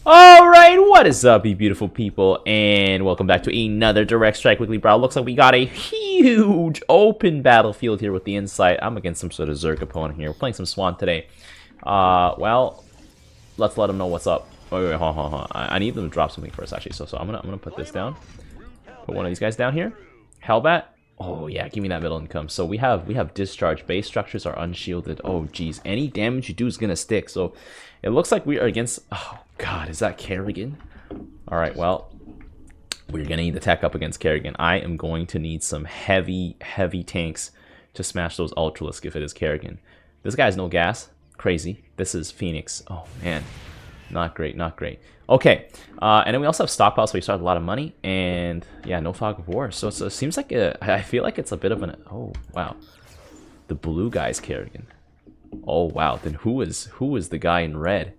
Alright, what is up, you beautiful people, and welcome back to another Direct Strike Weekly Brawl. Looks like we got a huge open battlefield here with the Insight. I'm against some sort of Zerg opponent here. We're playing some Swan today. Well, let's let them know what's up. Wait, hold on. I need them to drop something first, actually. So I'm gonna put this down. Put one of these guys down here. Hellbat. Oh yeah, give me that middle income. So we have discharge. Base structures are unshielded. Oh geez, any damage you do is gonna stick. So it looks like we are against. Oh god, is that Kerrigan? All right, well, we're gonna need to tech up against Kerrigan. I am going to need some heavy tanks to smash those Ultralisk if it is Kerrigan. This guy has no gas. Crazy. This is Phoenix. Oh man, not great, not great. Okay, and then we also have stockpile, so we start with a lot of money, and yeah, no fog of war. So it seems like I feel like it's a bit of an. Oh wow, the blue guy's Kerrigan. Oh wow, then who is the guy in red?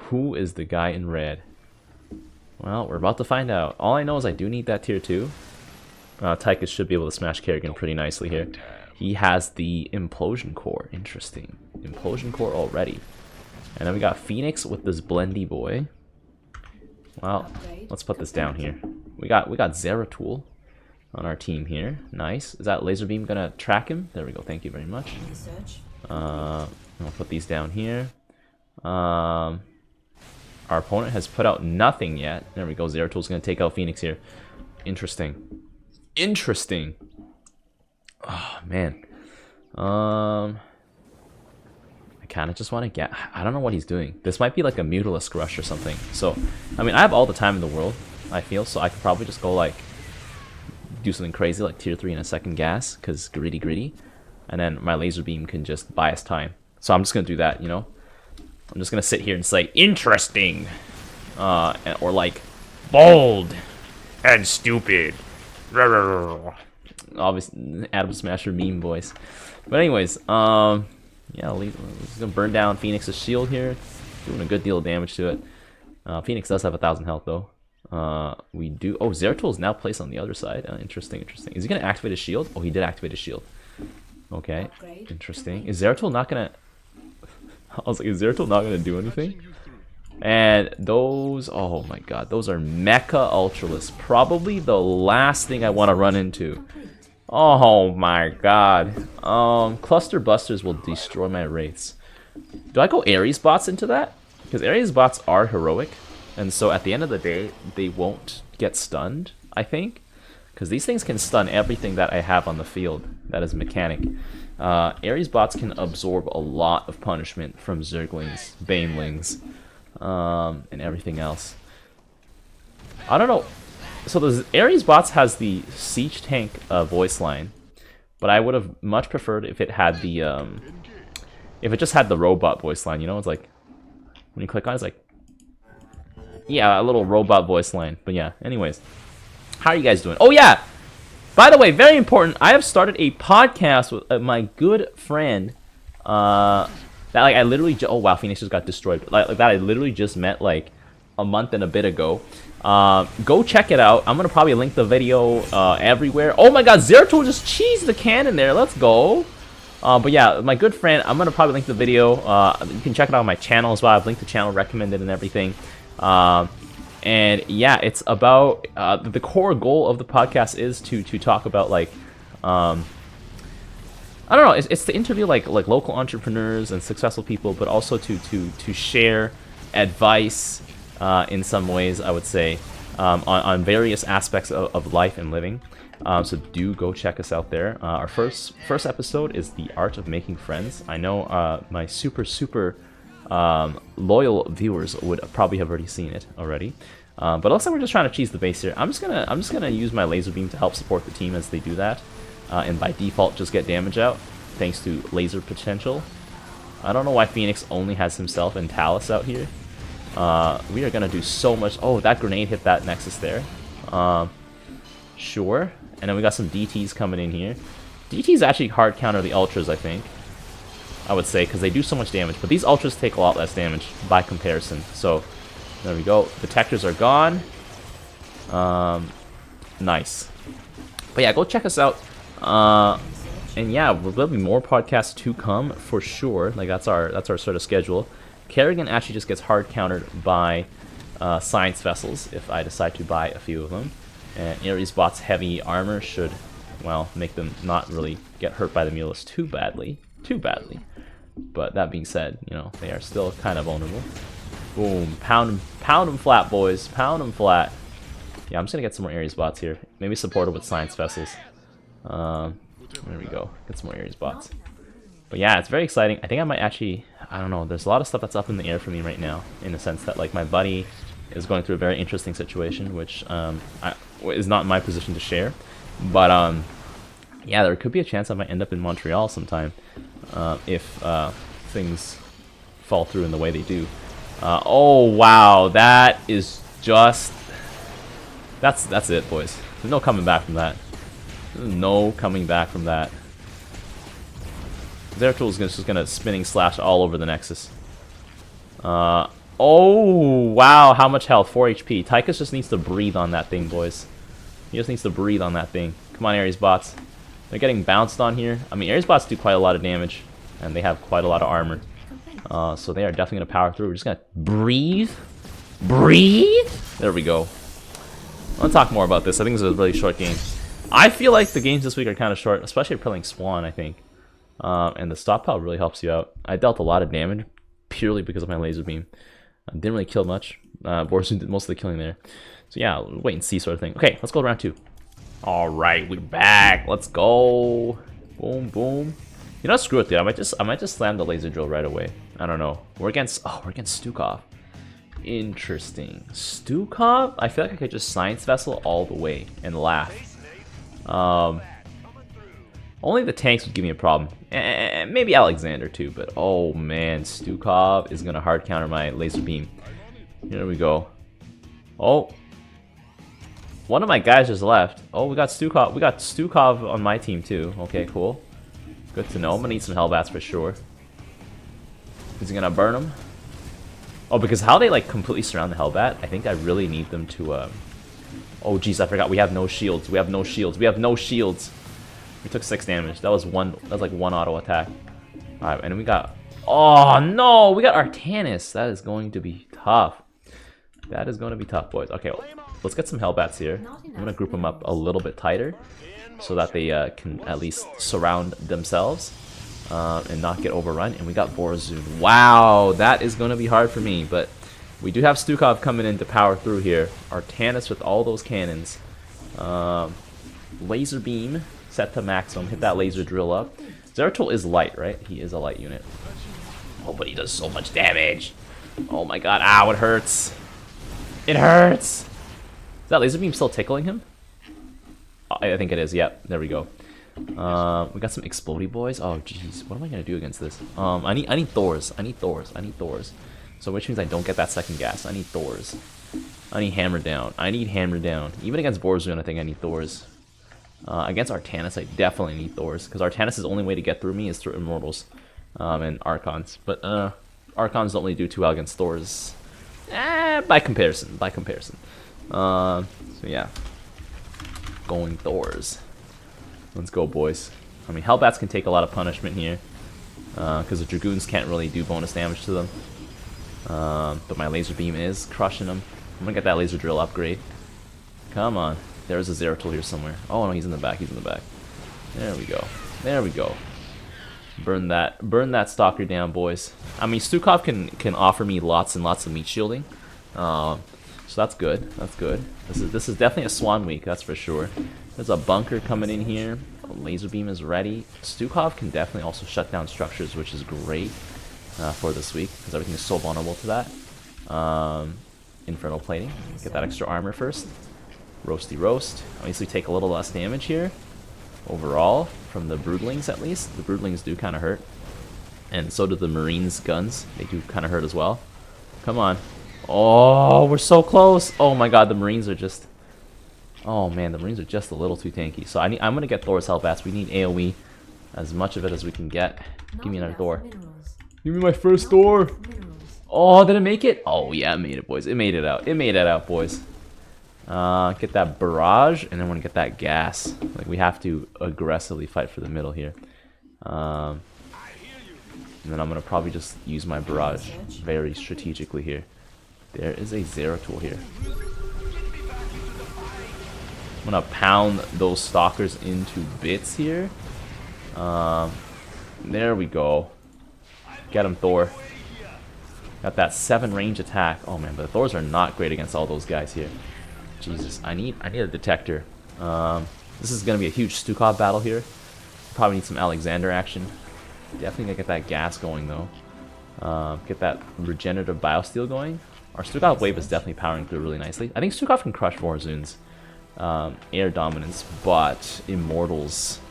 Who is the guy in red? Well, we're about to find out. All I know is I do need that tier 2. Tychus should be able to smash Kerrigan pretty nicely here. He has the implosion core. Interesting, implosion core already. And then we got Phoenix with this blendy boy. Well, let's put this down here. We got Zeratul on our team here. Nice. Is that laser beam gonna track him? There we go. Thank you very much. I'll put these down here. Our opponent has put out nothing yet. There we go. Zeratul's gonna take out Phoenix here. Interesting. Interesting. Oh man. I kind of just want to get. I don't know what he's doing. This might be like a Mutalisk rush or something. So, I mean, I have all the time in the world, I feel, so I could probably just go like do something crazy like tier 3 in a second gas, because greedy, and then my laser beam can just buy us time. So I'm just gonna do that, you know. I'm just gonna sit here and say interesting, or like bold and stupid. Obviously, Adam Smasher meme voice. But anyways, yeah, he's gonna burn down Phoenix's shield here, doing a good deal of damage to it. Phoenix does have 1,000 health though. We do. Oh, Zeratul is now placed on the other side. Interesting. Is he gonna activate his shield? Oh, he did activate his shield. Okay, interesting. Is Zeratul not gonna? I was like, is Zeratul not gonna do anything? And those, oh my god, those are Mecha Ultralisk. Probably the last thing I want to run into. Oh my god. Cluster Busters will destroy my Wraiths. Do I go Ares bots into that? Because Ares bots are heroic, and so at the end of the day, they won't get stunned, I think. Because these things can stun everything that I have on the field that is mechanic. Ares bots can absorb a lot of punishment from Zerglings, Banelings, and everything else. I don't know. So the Ares bots has the siege tank voice line, but I would have much preferred if it had the if it just had the robot voice line. You know, it's like when you click on it, it's like, yeah, a little robot voice line. But yeah, anyways, how are you guys doing? Oh yeah, by the way, very important. I have started a podcast with my good friend. That like I literally oh wow, Phoenix just got destroyed. Like that I literally just met like a month and a bit ago. Go check it out. I'm gonna probably link the video everywhere. Oh my god, Zeratul just cheesed the cannon there. Let's go. But yeah, my good friend, I'm gonna probably link the video. You can check it out on my channel as well. I've linked the channel, recommended, and everything. And yeah, it's about the core goal of the podcast is to talk about like I don't know. It's to interview like local entrepreneurs and successful people, but also to share advice. In some ways, I would say, on various aspects of life and living. So do go check us out there. Our first episode is the art of making friends. I know my super loyal viewers would probably have already seen it already. But it looks like we're just trying to cheese the base here. I'm just gonna use my laser beam to help support the team as they do that, and by default just get damage out thanks to laser potential. I don't know why Phoenix only has himself and Talus out here. We are gonna do so much. Oh, that grenade hit that Nexus there. Sure. And then we got some DTs coming in here. DTs actually hard counter the Ultras, I think. I would say, because they do so much damage. But these Ultras take a lot less damage by comparison. So, there we go. Detectors are gone. Nice. But yeah, go check us out. And yeah, there'll be more podcasts to come for sure. Like that's our sort of schedule. Kerrigan actually just gets hard countered by science vessels if I decide to buy a few of them. And Ares bot's heavy armor should, well, make them not really get hurt by the mules too badly. But that being said, you know, they are still kind of vulnerable. Boom, pound them flat, boys. Pound them flat. Yeah, I'm just gonna get some more Ares bots here. Maybe support it with science vessels. There we go. Get some more Ares bots. But yeah, it's very exciting. I think I might actually, I don't know, there's a lot of stuff that's up in the air for me right now, in the sense that like my buddy is going through a very interesting situation, which is not in my position to share. But yeah, there could be a chance I might end up in Montreal sometime if things fall through in the way they do. Oh wow, that is just, that's it, boys. There's no coming back from that. There's no coming back from that. Zeratul is just gonna spinning slash all over the Nexus. Oh wow, how much health? 4 HP. Tychus just needs to breathe on that thing, boys. He just needs to breathe on that thing. Come on, Ares bots. They're getting bounced on here. I mean, Ares bots do quite a lot of damage, and they have quite a lot of armor. So they are definitely gonna power through. We're just gonna breathe. Breathe. There we go. I'll talk more about this. I think this is a really short game. I feel like the games this week are kind of short, especially if you're playing Swan, I think. And the stockpile really helps you out. I dealt a lot of damage purely because of my laser beam. Didn't really kill much. Borsun did most of the killing there. So yeah, wait and see sort of thing. Okay, let's go to round 2. Alright, we're back. Let's go. Boom, boom. You know, screw it, dude. I might just slam the laser drill right away. I don't know. We're against Stukov. Interesting. Stukov? I feel like I could just science vessel all the way and laugh. Only the tanks would give me a problem. Maybe Alexander too, but oh man, Stukov is gonna hard counter my laser beam. Here we go. Oh, one of my guys just left. Oh, we got Stukov. We got Stukov on my team too. Okay, cool. Good to know. I'm gonna need some Hellbats for sure. Is he gonna burn them? Oh, because how they like completely surround the Hellbat, I think I really need them to. Oh geez, I forgot. We have no shields. We have no shields. We have no shields. We took 6 damage. That was like one auto attack. Alright, and then we got, oh no, we got Artanis. That is going to be tough. That is going to be tough, boys. Okay, well, let's get some Hellbats here. I'm gonna group them up a little bit tighter so that they can at least surround themselves and not get overrun. And we got Borzun. Wow, that is going to be hard for me, but we do have Stukov coming in to power through here. Artanis with all those cannons. Laser beam set to maximum. Hit that laser drill up. Zeratul is light, right? He is a light unit. Oh, but he does so much damage. Oh my god. Ow, it hurts. It hurts. Is that laser beam still tickling him? Oh, I think it is. Yep. There we go. We got some explodey boys. Oh, jeez. What am I going to do against this? I need Thors. I need Thors. I need Thors. So which means I don't get that second gas. I need Thors. I need Hammer Down. I need Hammer Down. Even against Borzun, I think I need Thors. Against Artanis, I definitely need Thors, because Artanis' only way to get through me is through Immortals and Archons. But Archons don't really do too well against Thors. By comparison. So yeah. Going Thors. Let's go, boys. I mean, Hellbats can take a lot of punishment here, because the Dragoons can't really do bonus damage to them. But my laser beam is crushing them. I'm gonna get that laser drill upgrade. Come on. There's a Zeratul here somewhere. Oh no, he's in the back. He's in the back. There we go. There we go. Burn that stalker down, boys. I mean, Stukov can offer me lots and lots of meat shielding. So that's good. That's good. This is definitely a Swan week, that's for sure. There's a bunker coming in here. A laser beam is ready. Stukov can definitely also shut down structures, which is great for this week, because everything is so vulnerable to that. Infernal plating. Get that extra armor first. Roasty roast. Obviously take a little less damage here overall from the broodlings, at least. The broodlings do kind of hurt, and so do the Marines guns. They do kind of hurt as well. Come on. Oh, we're so close. Oh my god, the Marines are just, oh man, the Marines are just a little too tanky. So I'm gonna get Thor's Hellbats. We need AoE as much of it as we can get. Give me another Thor. Give me my first Thor. Oh, did it make it? Oh yeah, it made it, boys. It made it out. It made it out, boys. Get that barrage, and then we're gonna get that gas. Like, we have to aggressively fight for the middle here. And then I'm going to probably just use my barrage very strategically here. There is a Zerg tool here. I'm going to pound those stalkers into bits here. There we go. Get him, Thor. Got that 7 range attack. Oh man, but the Thors are not great against all those guys here. Jesus, I need a detector. This is going to be a huge Stukov battle here. Probably need some Alexander action. Definitely gonna get that gas going though. Get that regenerative biosteel going. Our Stukov wave is definitely powering through really nicely. I think Stukov can crush Vorzuns. Air dominance, but Immortals,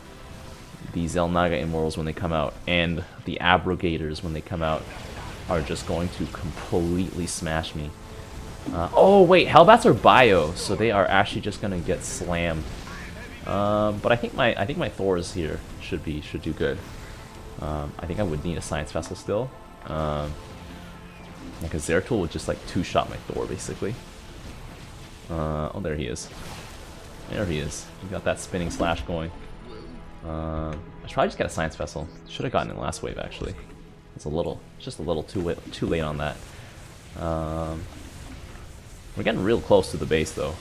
the Zelnaga Immortals when they come out, and the Abrogators when they come out, are just going to completely smash me. Oh wait, Hellbats are bio, so they are actually just gonna get slammed. But I think my Thors here should do good. I think I would need a Science Vessel still. Because Zertool would just like 2-shot my Thor basically. Oh, there he is. There he is. He got that spinning slash going. I should probably just get a Science Vessel. Should have gotten it last wave actually. It's just a little too late on that. We're getting real close to the base though.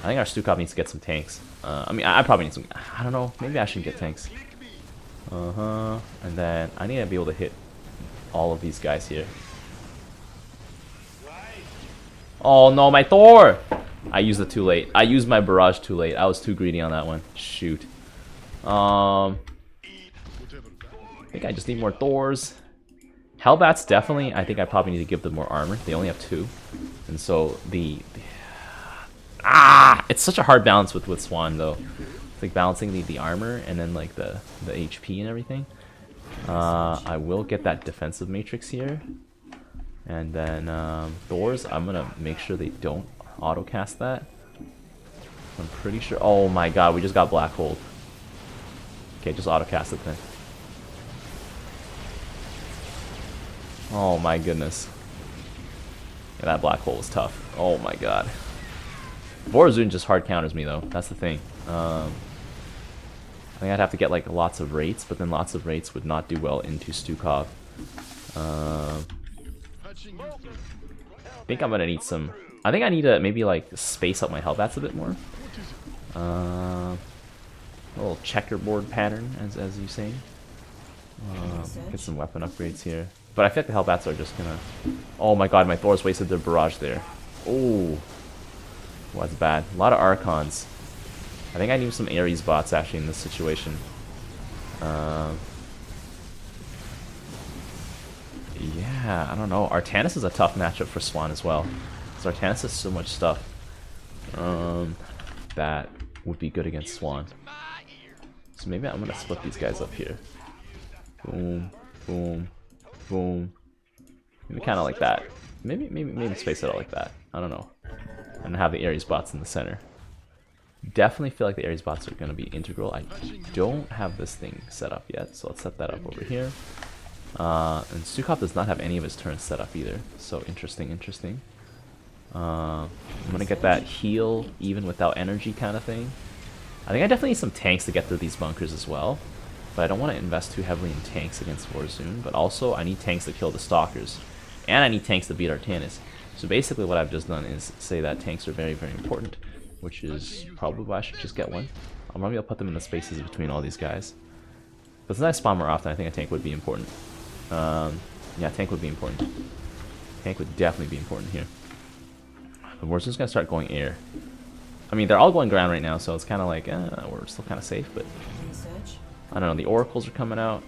I think our Stukov needs to get some tanks. I mean, I probably need some. I don't know. Maybe I should get tanks. And then I need to be able to hit all of these guys here. Oh no, my Thor! I used it too late. I used my barrage too late. I was too greedy on that one. Shoot. I think I just need more Thors. Hellbats definitely. I think I probably need to give them more armor. They only have 2, and so it's such a hard balance with Swan though. It's like balancing the armor and then like the HP and everything. I will get that defensive matrix here, and then Thors. I'm gonna make sure they don't auto cast that. I'm pretty sure. Oh my god, we just got black hole. Okay, just auto cast it then. Oh my goodness. Yeah, that black hole is tough. Oh my god. Vorazun just hard counters me though. That's the thing. I think I'd have to get like lots of rates, but then lots of rates would not do well into Stukov. I think I'm gonna need some. I think I need to maybe like space up my Hellbats a bit more. A little checkerboard pattern, as you say. Get some weapon upgrades here. But I feel like the Hellbats are just gonna. Oh my god, my Thors wasted their barrage there. Oh, well, that's bad. A lot of Archons. I think I need some Ares bots actually in this situation. Yeah, I don't know. Artanis is a tough matchup for Swan as well. So Artanis has so much stuff that would be good against Swan. So maybe I'm gonna split these guys up here. Boom, boom, boom. Maybe kind of like that. Maybe space it out like that. I don't know. And have the Ares bots in the center. Definitely feel like the Ares bots are going to be integral. I don't have this thing set up yet, so let's set that up over here. And Stukov does not have any of his turns set up either, so interesting. I'm going to get that heal even without energy kind of thing. I think I definitely need some tanks to get through these bunkers as well, but I don't want to invest too heavily in tanks against Warzone, but also I need tanks to kill the Stalkers, and I need tanks to beat Artanis. So basically what I've just done is say that tanks are very, very important, which is probably why I should just get one. I'm probably gonna put them in the spaces between all these guys. But since I spawn more often, I think a tank would be important. Yeah, tank would be important. Tank would definitely be important here. But we're just gonna start going air. I mean, they're all going ground right now, so it's kind of like, we're still kind of safe, but I don't know, the oracles are coming out.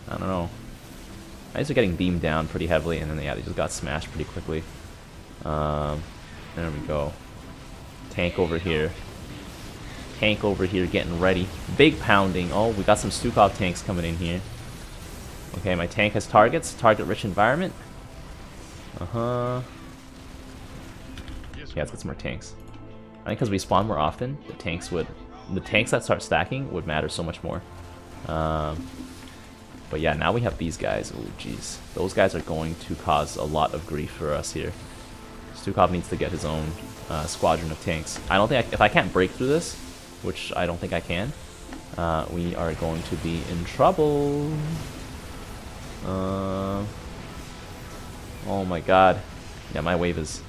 I don't know. I guess they're getting beamed down pretty heavily, and then yeah, they just got smashed pretty quickly. There we go. Tank over here. Tank over here getting ready. Big pounding. Oh, we got some Stukov tanks coming in here. Okay, my tank has targets. Target-rich environment. Yeah, let's get some more tanks. I think because we spawn more often, the tanks that start stacking would matter so much more. But yeah, now we have these guys. Oh, jeez. Those guys are going to cause a lot of grief for us here. Stukov needs to get his own squadron of tanks. I don't think if I can't break through this, which I don't think I can, we are going to be in trouble. Oh my god. Yeah, my wave is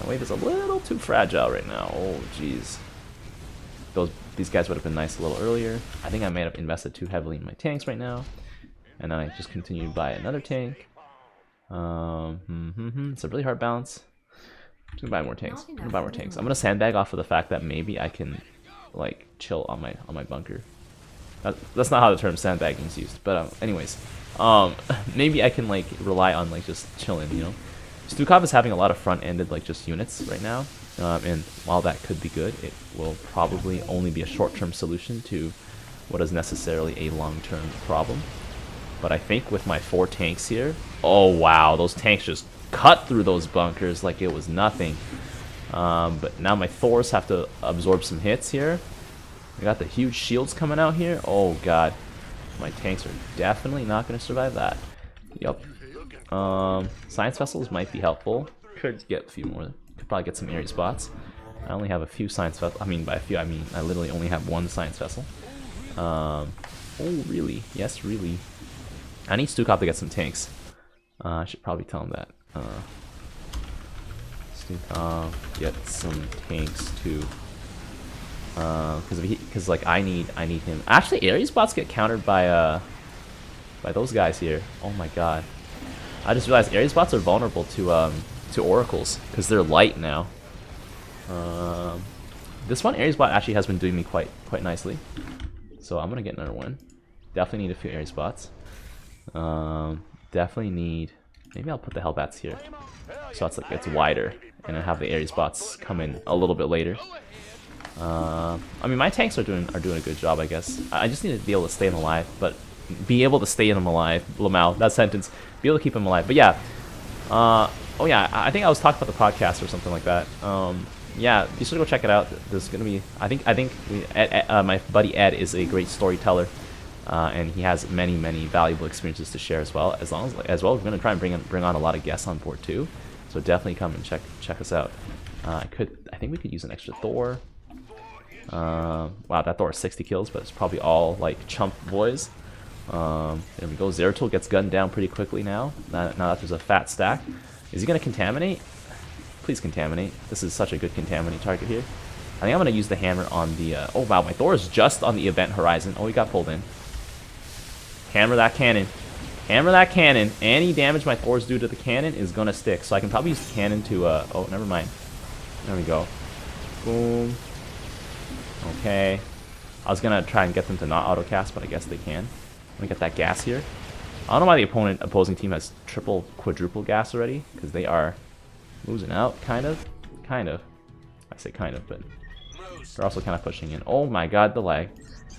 a little too fragile right now. Oh jeez. These guys would have been nice a little earlier. I think I may have invested too heavily in my tanks right now. And then I just continue to buy another tank. It's a really hard balance. I'm gonna buy more tanks. I'm gonna sandbag off of the fact that maybe I can like chill on my bunker. That's not how the term sandbagging is used, but anyways, maybe I can like rely on like just chilling, you know. Stukov is having a lot of front-ended like just units right now, and while that could be good, it will probably only be a short-term solution to what is necessarily a long-term problem. But I think with my 4 tanks here, oh wow, those tanks just cut through those bunkers like it was nothing. But now my Thors have to absorb some hits here. We got the huge shields coming out here. Oh god, my tanks are definitely not going to survive that. Yup. Science vessels might be helpful. Could get a few more. Could probably get some airy spots. I only have a few science vessels. I mean, by a few, I mean I literally only have 1 science vessel. Oh really? Yes, really. I need Stukov to get some tanks. I should probably tell him that. Stukov, get some tanks too. Because like I need him. Actually, Ares bots get countered by those guys here. Oh my god! I just realized Ares bots are vulnerable to oracles because they're light now. This one Ares bot actually has been doing me quite nicely. So I'm gonna get another one. Definitely need a few Ares bots. Definitely need. Maybe I'll put the Hellbats here, so it's wider, and I have the Ares bots come in a little bit later. I mean, my tanks are doing a good job, I guess. I just need to be able to stay them alive, but be able to stay them alive. Lamau, that sentence. Be able to keep them alive. But yeah. Oh yeah, I think I was talking about the podcast or something like that. Yeah, be sure to go check it out. There's gonna be. I think my buddy Ed is a great storyteller. And he has many valuable experiences to share as well. We're gonna try and bring on a lot of guests on board too. So definitely come and check us out. I think we could use an extra Thor. Wow, that Thor is 60 kills, but it's probably all like chump boys. There we go. Zeratul gets gunned down pretty quickly now. Now that there's a fat stack. Is he gonna contaminate? Please contaminate. This is such a good contaminate target here. I think I'm gonna use the hammer on the. Oh wow, my Thor is just on the event horizon. Oh, he got pulled in. Hammer that cannon. Hammer that cannon. Any damage my Thors do to the cannon is gonna stick. So I can probably use the cannon to oh, never mind. There we go. Boom. Okay. I was gonna try and get them to not auto cast, but I guess they can. Let me get that gas here. I don't know why the opposing team has triple, quadruple gas already, because they are losing out, kind of. I say kind of, but they're also kind of pushing in. Oh my god, the lag.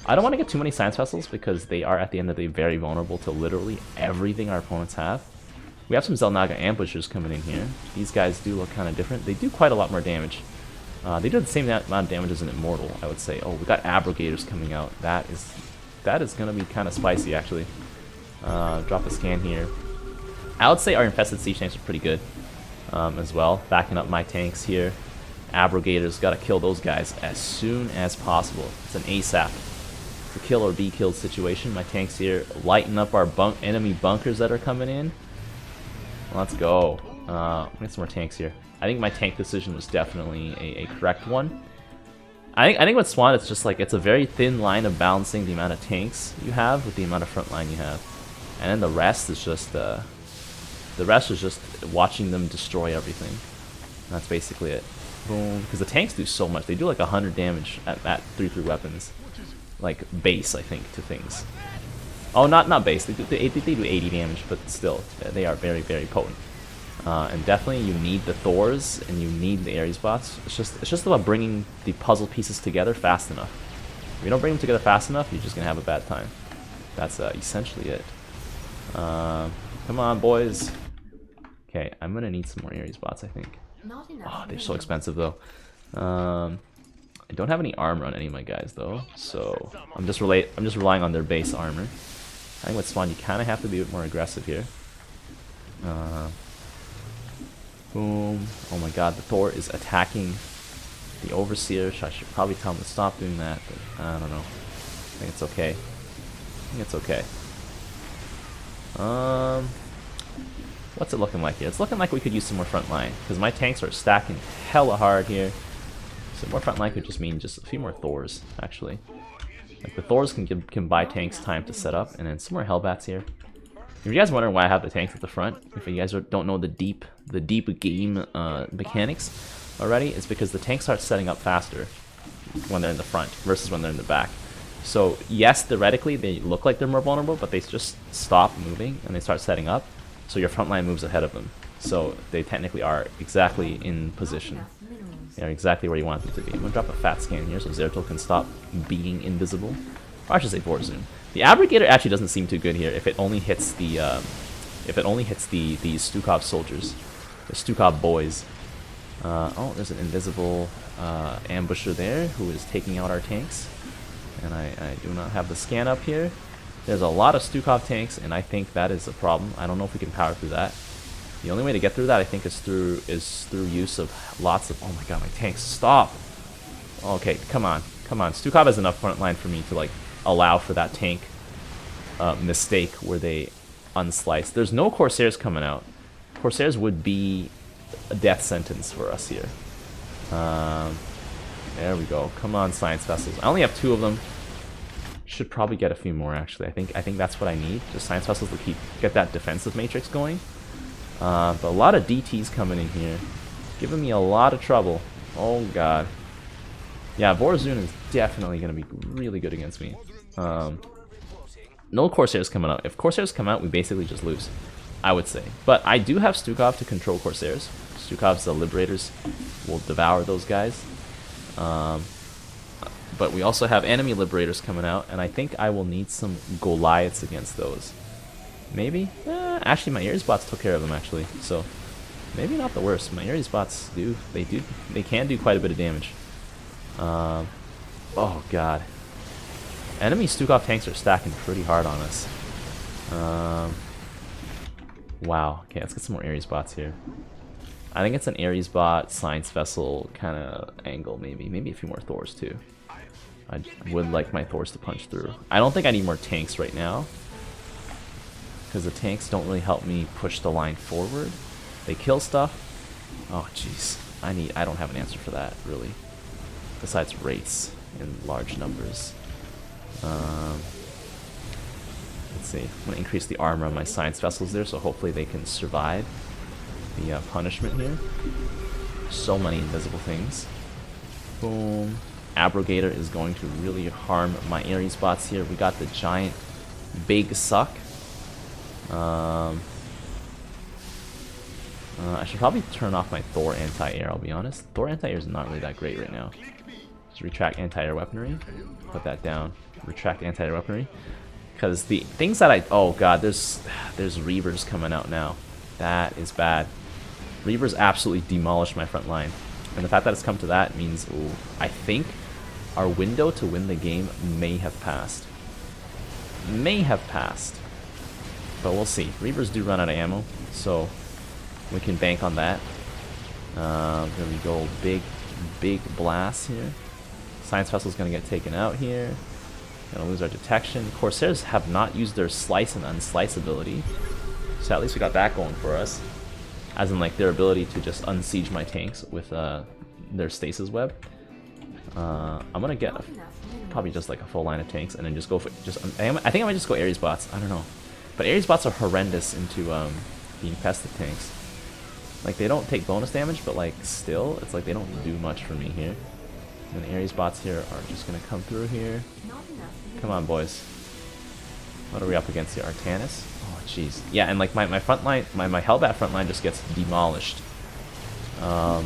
I don't want to get too many science vessels because they are at the end of the day very vulnerable to literally everything our opponents have. We have some Xel'Naga ambushers coming in here. These guys do look kind of different. They do quite a lot more damage. They do the same amount of damage as an Immortal, I would say. Oh, we got Abrogators coming out. That is going to be kind of spicy, actually. Drop a scan here. I would say our infested siege tanks are pretty good as well. Backing up my tanks here. Abrogators, got to kill those guys as soon as possible. It's an ASAP. It's a kill or be killed situation. My tanks here lighten up our enemy bunkers that are coming in. Let's go. Get some more tanks here. I think my tank decision was definitely a correct one. I think with Swan, it's just like it's a very thin line of balancing the amount of tanks you have with the amount of front line you have, and then the rest is just watching them destroy everything. And that's basically it. Boom. Because the tanks do so much. They do like 100 damage at 3/3 weapons, like base, I think, to things. Oh, not base. They do 80 damage, but still, they are very potent. And definitely, you need the Thors and you need the Ares bots. It's just about bringing the puzzle pieces together fast enough. If you don't bring them together fast enough, you're just gonna have a bad time. That's essentially it. Come on, boys. Okay, I'm gonna need some more Ares bots, I think. Oh, they're so expensive though. I don't have any armor on any of my guys though, so I'm just relying on their base armor. I think with Swan, you kind of have to be a bit more aggressive here. Boom. Oh my god, the Thor is attacking the Overseer. I should probably tell him to stop doing that, but I don't know. I think it's okay. What's it looking like here? It's looking like we could use some more front line, because my tanks are stacking hella hard here. So more front line could just mean just a few more Thors, actually. Like the Thors can buy tanks time to set up, and then some more Hellbats here. If you guys wondering why I have the tanks at the front, if you guys don't know the deep game mechanics already, it's because the tanks start setting up faster when they're in the front versus when they're in the back. So yes, theoretically they look like they're more vulnerable, but they just stop moving and they start setting up. So your front line moves ahead of them. So they technically are exactly in position. They're exactly where you want them to be. I'm gonna drop a fat scan here so Zertil can stop being invisible. Or I should say Vorzoon. The Abrogator actually doesn't seem too good here if it only hits the Stukov soldiers, the Stukov boys. Oh, there's an invisible ambusher there who is taking out our tanks, and I do not have the scan up here. There's a lot of Stukov tanks, and I think that is a problem. I don't know if we can power through that. The only way to get through that, I think, is through use of lots of. Oh my god, my tanks! Stop. Okay, come on, come on. Stukov has enough front line for me to like allow for that tank mistake where they unslice. There's no Corsairs coming out. Corsairs would be a death sentence for us here. There we go. Come on, science vessels. I only have 2 of them. Should probably get a few more actually. I think that's what I need. Just science vessels to get that defensive matrix going. But a lot of DTs coming in here, giving me a lot of trouble. Oh god. Yeah, Vorzoon is definitely going to be really good against me. No Corsairs coming out. If Corsairs come out, we basically just lose, I would say. But I do have Stukov to control Corsairs. Stukov's the Liberators will devour those guys. But we also have enemy Liberators coming out, and I think I will need some Goliaths against those. Maybe? Actually, my Ares bots took care of them, actually. So, maybe not the worst. My Ares bots they can do quite a bit of damage. Oh god. Enemy Stukov tanks are stacking pretty hard on us. Wow. Okay, let's get some more Ares bots here. I think it's an Ares bot, Science Vessel kind of angle, maybe. Maybe a few more Thors, too. I would like my Thors to punch through. I don't think I need more tanks right now, because the tanks don't really help me push the line forward. They kill stuff. Oh, jeez. I don't have an answer for that, really. Besides wraiths in large numbers. Let's see. I'm going to increase the armor on my science vessels there, so hopefully they can survive the punishment here. So many invisible things. Boom. Abrogator is going to really harm my Ares bots here. We got the giant big suck. I should probably turn off my Thor anti-air, I'll be honest. Thor anti-air is not really that great right now. Just retract anti-air weaponry. Put that down. Retract anti-air weaponry. Because the things that oh god, there's Reavers coming out now. That is bad. Reavers absolutely demolished my front line. And the fact that it's come to that means, ooh, I think our window to win the game may have passed. May have passed. But we'll see. Reavers do run out of ammo, so we can bank on that. There we go. Big blast here. Science Vessel's going to get taken out here. Gonna lose our detection. Corsairs have not used their slice and unslice ability, so at least we got that going for us. As in, like, their ability to just unsiege my tanks with their stasis web. I'm gonna get probably just like a full line of tanks and then just go for I think I might just go Ares bots. I don't know, but Ares bots are horrendous into being pested tanks. Like, they don't take bonus damage, but like still, it's like they don't do much for me here. And the Ares bots here are just gonna come through here. Come on, boys. What are we up against here? Artanis? Oh, jeez. Yeah, and like my front line, my Hellbat front line just gets demolished. I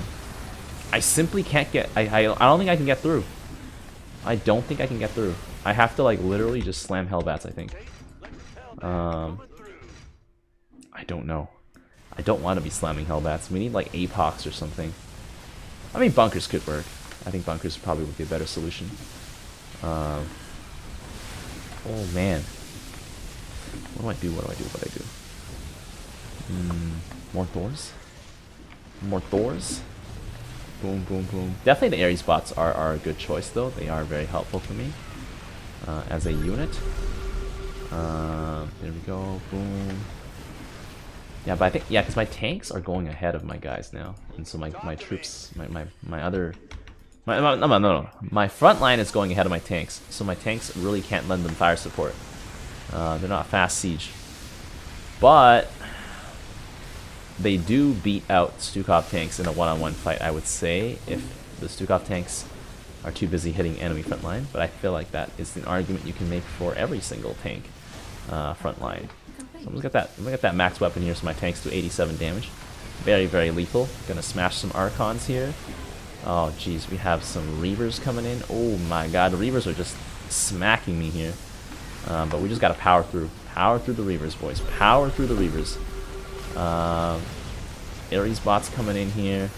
simply can't get. I don't think I can get through. I don't think I can get through. I have to like literally just slam Hellbats, I think. I don't know. I don't want to be slamming Hellbats. We need like Apox or something. I mean, bunkers could work. I think bunkers probably would be a better solution. Oh man. What do I do? What do I do? What do I do? More Thors? More Thors? Boom, boom, boom. Definitely the Ares bots are a good choice, though. They are very helpful for me as a unit. There we go. Boom. Yeah, but I think, yeah, because my tanks are going ahead of my guys now, and so my troops, my front line is going ahead of my tanks, so my tanks really can't lend them fire support. They're not fast siege, but they do beat out Stukov tanks in a one-on-one fight, I would say, if the Stukov tanks are too busy hitting enemy front line. But I feel like that is an argument you can make for every single tank front line. So I'm gonna get that max weapon here, so my tanks do 87 damage. Very, very lethal. Gonna smash some Archons here. Oh, geez, we have some Reavers coming in. Oh my god, the Reavers are just smacking me here. But we just gotta power through. Power through the Reavers, boys. Power through the Reavers. Ares bots coming in here.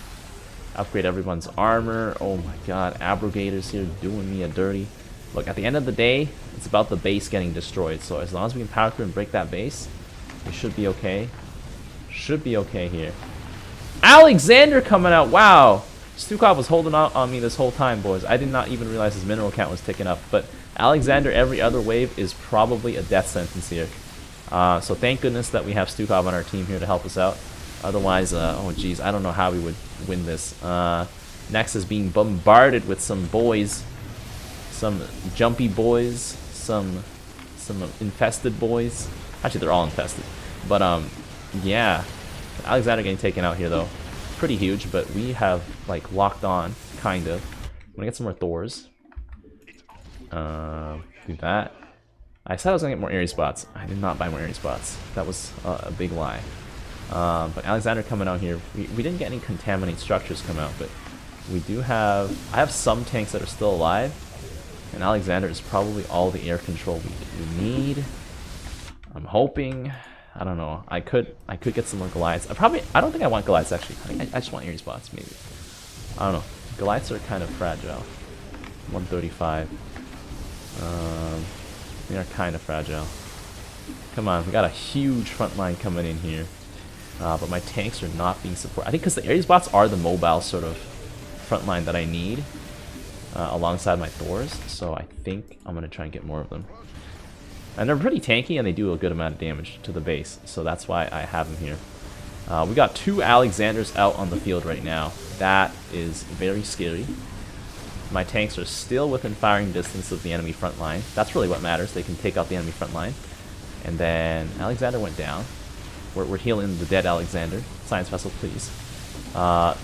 Upgrade everyone's armor. Oh my god, Abrogators here doing me a dirty. Look, at the end of the day, it's about the base getting destroyed. So as long as we can power through and break that base, we should be okay. Should be okay here. Alexander coming out. Wow. Stukov was holding out on me this whole time, boys. I did not even realize his mineral count was ticking up. But Alexander, every other wave, is probably a death sentence here. So thank goodness that we have Stukov on our team here to help us out. Otherwise, oh geez, I don't know how we would win this. Next is being bombarded with some boys. Some jumpy boys, some infested boys. Actually, they're all infested. But yeah, Alexander getting taken out here though, pretty huge. But we have like locked on, kind of. I'm gonna get some more Thors. Do that. I said I was gonna get more Ares spots. I did not buy more Ares spots. That was a big lie. But Alexander coming out here. We didn't get any contaminate structures come out, but we do have. I have some tanks that are still alive. And Alexander is probably all the air control we need. I'm hoping. I don't know. I could get some more Goliaths. I don't think I want Goliaths actually. I just want Ares bots maybe. I don't know. Goliaths are kind of fragile. 135. They are kind of fragile. Come on, we got a huge front line coming in here. But my tanks are not being supported. I think because the Ares bots are the mobile sort of front line that I need. Alongside my Thors, so I think I'm gonna try and get more of them. And they're pretty tanky, and they do a good amount of damage to the base, so that's why I have them here. We got 2 Alexanders out on the field right now. That is very scary. My tanks are still within firing distance of the enemy front line. That's really what matters. They can take out the enemy front line. And then Alexander went down. We're healing the dead Alexander. Science vessel, please.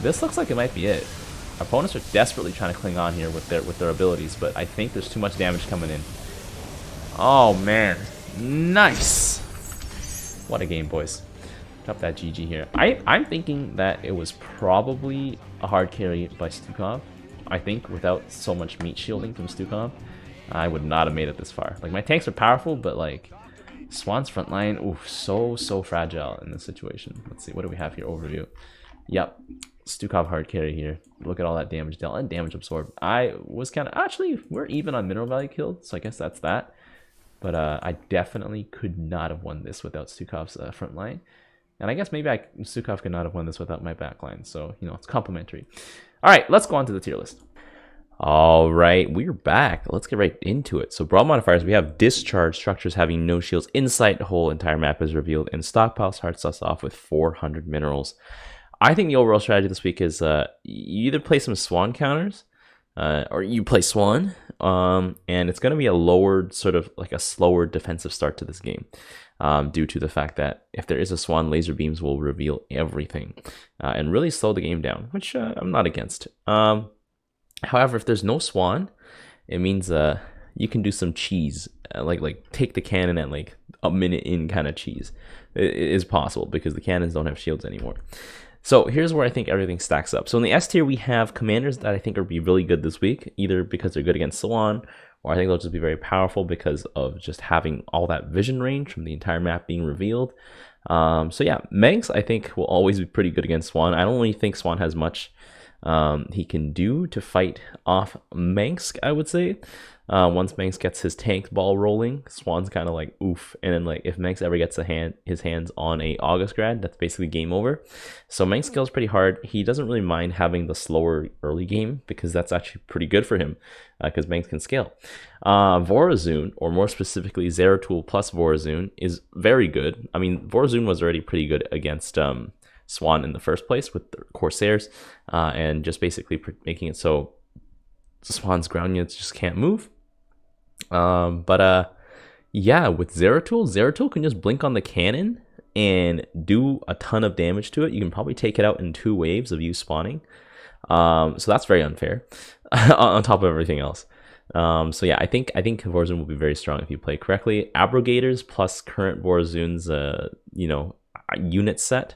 This looks like it might be it. Our opponents are desperately trying to cling on here with their abilities, but I think there's too much damage coming in. Oh man, nice! What a game, boys. Drop that GG here. I'm thinking that it was probably a hard carry by Stukov. I think without so much meat shielding from Stukov, I would not have made it this far. Like, my tanks are powerful, but like Swann's front line, oof, so fragile in this situation. Let's see, what do we have here? Overview. Yep. Stukov hard carry here. Look at all that damage dealt and damage absorbed. I was kind of, actually, we're even on mineral value killed, so I guess that's that. But I definitely could not have won this without Stukov's front line. And I guess maybe Stukov could not have won this without my back line. So, you know, it's complementary. All right, let's go on to the tier list. All right, we're back. Let's get right into it. So, Brawl modifiers, we have Discharge, structures having no shields, Insight, the whole entire map is revealed, and Stockpile starts us off with 400 minerals. I think the overall strategy this week is you either play some Swan counters or you play Swan, and it's going to be a lowered, sort of like a slower defensive start to this game due to the fact that if there is a Swan, laser beams will reveal everything and really slow the game down, which I'm not against. However, if there's no Swan, it means you can do some cheese, like take the cannon at like a minute in kind of cheese. It is possible because the cannons don't have shields anymore. So here's where I think everything stacks up. So in the S tier, we have commanders that I think will be really good this week, either because they're good against Swan, or I think they'll just be very powerful because of just having all that vision range from the entire map being revealed. So yeah, Megs I think will always be pretty good against Swan. I don't really think Swan has much he can do to fight off Manx, I would say. Once Manx gets his tank ball rolling, Swann's kind of like oof, and then like if Manx ever gets his hands on a August grad, that's basically game over. So Manx scales pretty hard. He doesn't really mind having the slower early game because that's actually pretty good for him because Manx can scale. Vorazun, or more specifically Zeratul plus Vorazun, is very good. I mean, Vorazun was already pretty good against Swann in the first place with the Corsairs, and just basically making it so Swann's ground units just can't move. Yeah, with Zeratul can just blink on the cannon and do a ton of damage to it. You can probably take it out in 2 waves of you spawning. So that's very unfair on top of everything else. So yeah, I think Vorazun will be very strong if you play correctly. Abrogators plus current Vorazun's unit set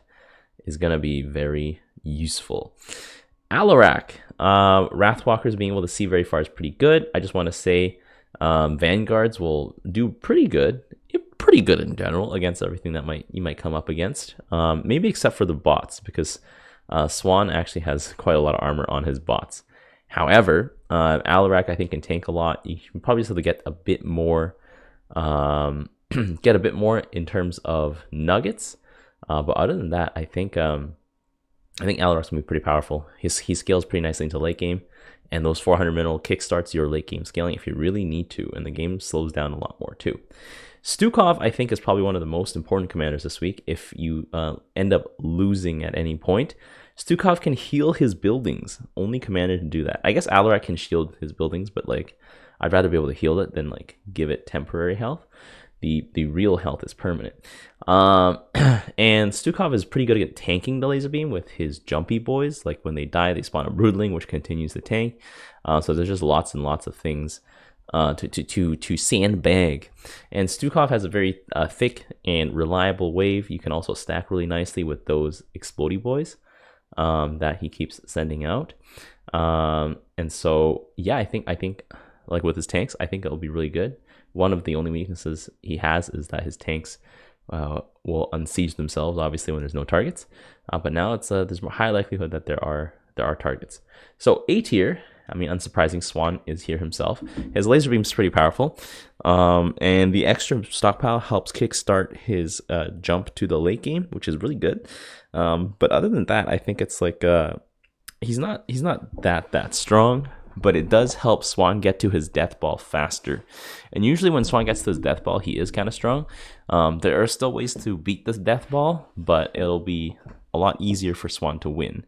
is gonna be very useful. Alarak, Wrathwalkers being able to see very far is pretty good. I just want to say Vanguards will do pretty good in general against everything that you might come up against. Maybe except for the bots, because Swann actually has quite a lot of armor on his bots. However, Alarak I think can tank a lot. You can probably just have to get a bit more, in terms of nuggets. But other than that, I think Alarak's gonna be pretty powerful. He scales pretty nicely into late game, and those 400 mineral kickstarts your late game scaling if you really need to, and the game slows down a lot more too. Stukov, I think, is probably one of the most important commanders this week. If you end up losing at any point, Stukov can heal his buildings. Only commander to do that. I guess Alarak can shield his buildings, but like I'd rather be able to heal it than like give it temporary health. The real health is permanent. And Stukov is pretty good at tanking the laser beam with his jumpy boys. Like when they die, they spawn a broodling, which continues the tank. So there's just lots and lots of things to sandbag. And Stukov has a very thick and reliable wave. You can also stack really nicely with those explodey boys that he keeps sending out. And so yeah, I think like with his tanks, I think it'll be really good. One of the only weaknesses he has is that his tanks will unsiege themselves, obviously, when there's no targets. But now there's more high likelihood that there are targets. So A tier, I mean, unsurprising, Swann is here himself. His laser beam is pretty powerful, and the extra stockpile helps kickstart his jump to the late game, which is really good. But other than that, I think it's like he's not that strong. But it does help Swann get to his death ball faster. And usually when Swann gets to his death ball, he is kind of strong. There are still ways to beat this death ball, but it'll be a lot easier for Swann to win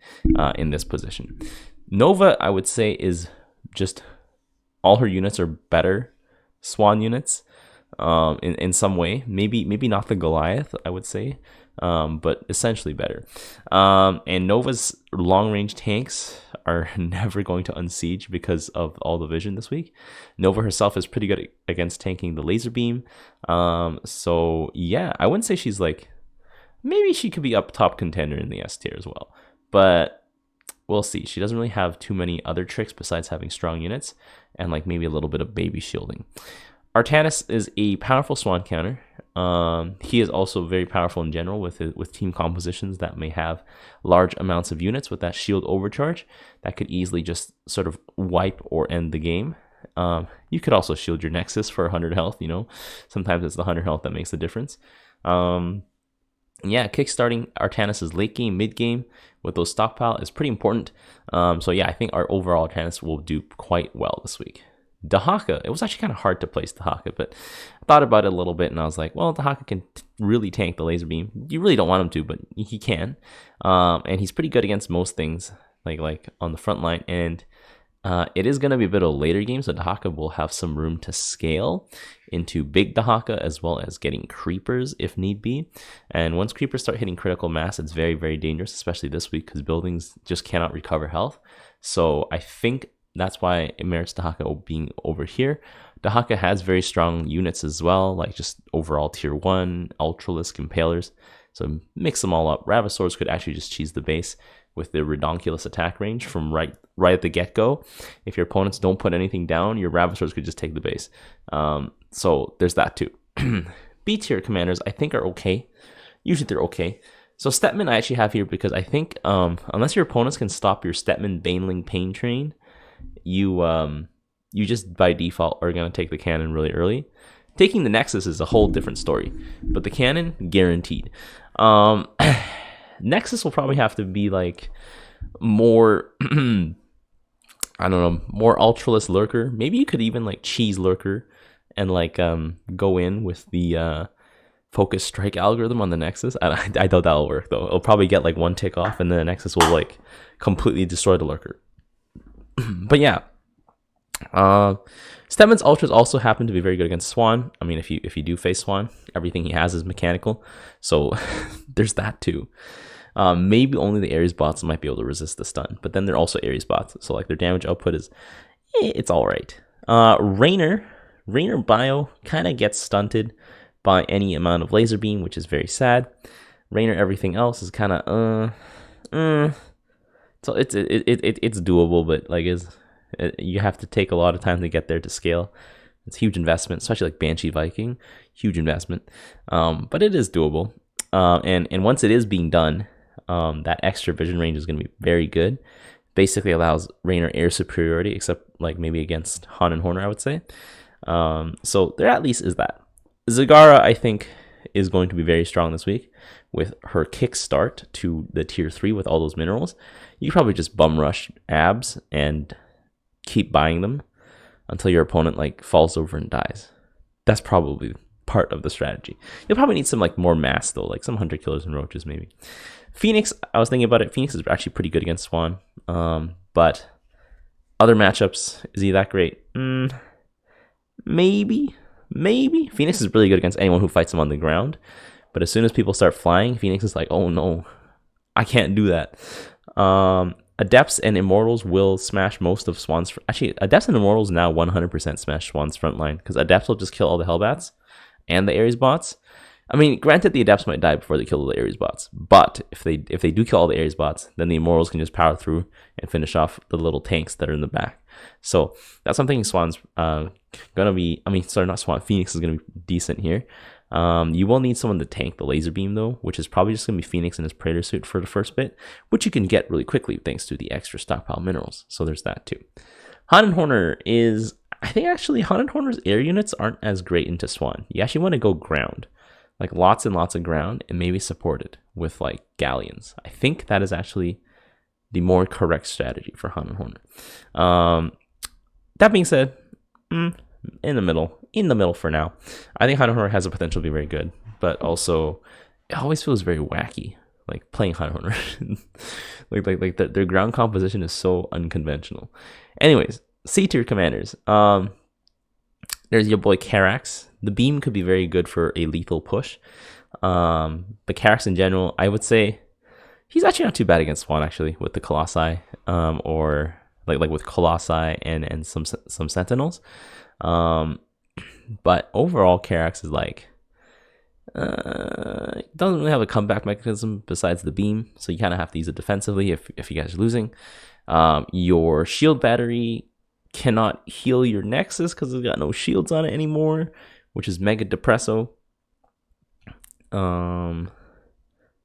in this position. Nova, I would say, is just all her units are better Swann units in some way. Maybe not the Goliath, I would say, but essentially better. And Nova's long-range tanks are never going to unsiege because of all the vision this week. Nova herself is pretty good against tanking the laser beam. So yeah, I wouldn't say she's like, maybe she could be up top contender in the S tier as well, but we'll see. She doesn't really have too many other tricks besides having strong units and like maybe a little bit of baby shielding. Artanis is a powerful Swann counter. He is also very powerful in general with team compositions that may have large amounts of units with that shield overcharge that could easily just sort of wipe or end the game. You could also shield your Nexus for 100 health, you know. Sometimes it's the 100 health that makes the difference. Yeah, kickstarting Artanis' late game, mid game with those stockpile is pretty important. So yeah, I think our overall Artanis will do quite well this week. Dahaka, it was actually kind of hard to place Dahaka, but I thought about it a little bit and I was like, well, Dahaka can really tank the laser beam. You really don't want him to, but he can. And he's pretty good against most things, like on the front line. And it is going to be a bit of a later game, so Dahaka will have some room to scale into big Dahaka as well as getting creepers if need be. And once creepers start hitting critical mass, it's very, very dangerous, especially this week because buildings just cannot recover health. So I think that's why it merits Dahaka being over here. Dahaka has very strong units as well, like just overall tier 1, Ultralisk, Impalers. So mix them all up. Ravasaurs could actually just cheese the base with the redonkulous attack range from right at the get-go. If your opponents don't put anything down, your Ravasaurs could just take the base. So there's that too. B tier commanders, I think, are okay. Usually they're okay. So Stetman I actually have here because I think unless your opponents can stop your Stetman Baneling Pain Train, you just by default are going to take the cannon really early. Taking the Nexus is a whole different story, but the cannon, guaranteed. Nexus will probably have to be like more, I don't know, more Ultraless Lurker. Maybe you could even like cheese Lurker and like go in with the Focus Strike algorithm on the Nexus. I doubt that'll work though. It'll probably get like one tick off and then the Nexus will like completely destroy the Lurker. But yeah. Stetman's Ultras also happen to be very good against Swan. I mean, if you do face Swan, everything he has is mechanical, so there's that too. Maybe only the Ares bots might be able to resist the stun, but then they're also Ares bots, so like their damage output is, it's all right. Raynor bio kind of gets stunted by any amount of laser beam, which is very sad. Raynor everything else is kind of so it's doable, but like you have to take a lot of time to get there to scale. It's a huge investment, especially like Banshee Viking, huge investment. But it is doable. And once it is being done, that extra vision range is going to be very good. Basically allows Raynor air superiority, except like maybe against Han and Horner, I would say. So there at least is that. Zagara, I think, is going to be very strong this week with her kickstart to the tier 3 with all those minerals. You probably just bum rush abs and keep buying them until your opponent like falls over and dies. That's probably part of the strategy. You'll probably need some like more mass though, like some hunter killers and roaches maybe. Phoenix, I was thinking about it. Phoenix is actually pretty good against Swan, but other matchups, is he that great? Maybe. Phoenix is really good against anyone who fights him on the ground, but as soon as people start flying, Phoenix is like, oh no, I can't do that. Adepts and Immortals will smash most of Swan's... Actually, Adepts and Immortals now 100% smash Swan's front line, because Adepts will just kill all the Hellbats and the Ares bots. I mean, granted, the Adepts might die before they kill the Ares bots, but if they do kill all the Ares bots, then the Immortals can just power through and finish off the little tanks that are in the back. So that's something Swan's gonna be... I mean, sorry, not Swan. Phoenix is gonna be decent here. You will need someone to tank the laser beam though, which is probably just going to be Phoenix in his Praetor suit for the first bit, which you can get really quickly thanks to the extra stockpile minerals. So there's that too. Han and Horner is, I think actually Han and Horner's air units aren't as great into Swan. You actually want to go ground, like lots and lots of ground, and maybe support it with like galleons. I think that is actually the more correct strategy for Han and Horner. That being said, in the middle for now. I think Han and Horner has the potential to be very good, but also it always feels very wacky, like playing Han and Horner. like their ground composition is so unconventional. Anyways, C tier commanders. There's your boy Carax. The beam could be very good for a lethal push. But Carax in general, I would say he's actually not too bad against Swan actually with the Colossi, or like with Colossi and some Sentinels. But overall, Carax is like, doesn't really have a comeback mechanism besides the beam, so you kind of have to use it defensively if you guys are losing. Your shield battery cannot heal your Nexus because it's got no shields on it anymore, which is mega depresso.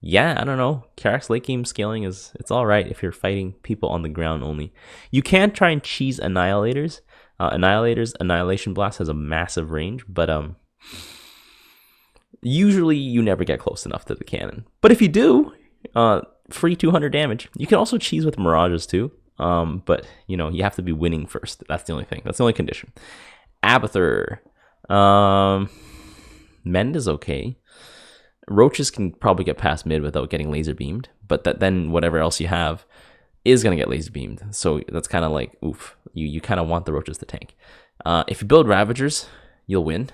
Yeah, I don't know. Carax late game scaling it's all right if you're fighting people on the ground only. You can try and cheese Annihilators. Annihilator's Annihilation Blast has a massive range, but usually you never get close enough to the cannon. But if you do, free 200 damage. You can also cheese with Mirages too, but you know, you have to be winning first. That's the only thing. That's the only condition. Abathur. Mend is okay. Roaches can probably get past mid without getting laser beamed, but then whatever else you have is going to get laser beamed. So that's kind of like, oof, you kind of want the roaches to tank. If you build Ravagers, you'll win.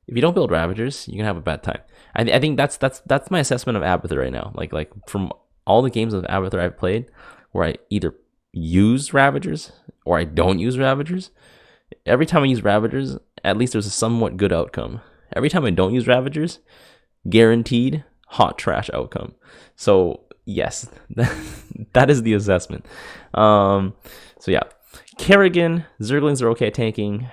If you don't build Ravagers, you're going to have a bad time. I think that's my assessment of Abathur right now. Like from all the games of Abathur I've played, where I either use Ravagers or I don't use Ravagers, every time I use Ravagers, at least there's a somewhat good outcome. Every time I don't use Ravagers, guaranteed hot trash outcome. So yes, that is the assessment. So yeah, Kerrigan, Zerglings are okay at tanking.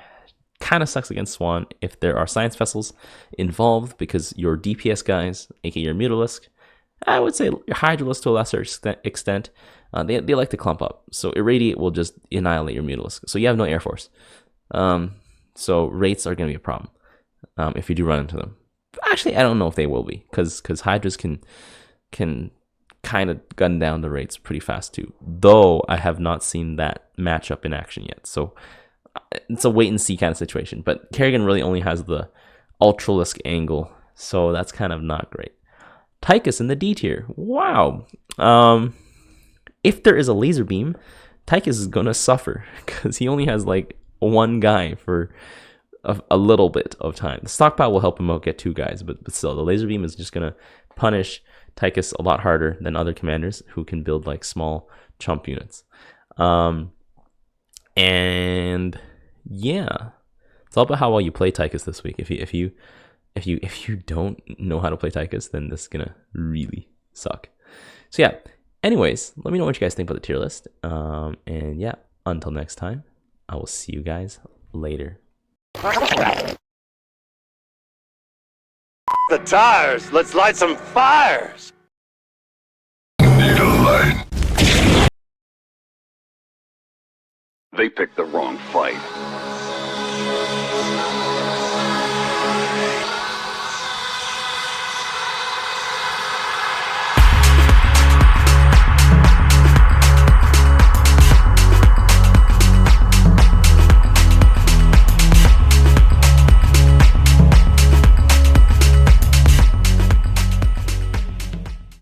Kind of sucks against Swan if there are science vessels involved, because your DPS guys, aka your Mutalisk, I would say Hydralisk to a lesser extent. They like to clump up. So Irradiate will just annihilate your Mutalisk. So you have no Air Force. So rates are going to be a problem if you do run into them. Actually, I don't know if they will be, because Hydras can kind of gun down the rates pretty fast too. Though I have not seen that matchup in action yet. So it's a wait and see kind of situation. But Kerrigan really only has the Ultralisk angle. So that's kind of not great. Tychus in the D tier. Wow. If there is a laser beam, Tychus is going to suffer because he only has like one guy for a little bit of time. The stockpile will help him out get two guys, but still, the laser beam is just going to punish Tychus a lot harder than other commanders who can build like small chump units. And yeah, it's all about how well you play Tychus this week. If you don't know how to play Tychus, then this is gonna really suck. So yeah, anyways, let me know what you guys think about the tier list. And yeah, until next time, I will see you guys later. The tires! Let's light some fires! Need a light. They picked the wrong fight.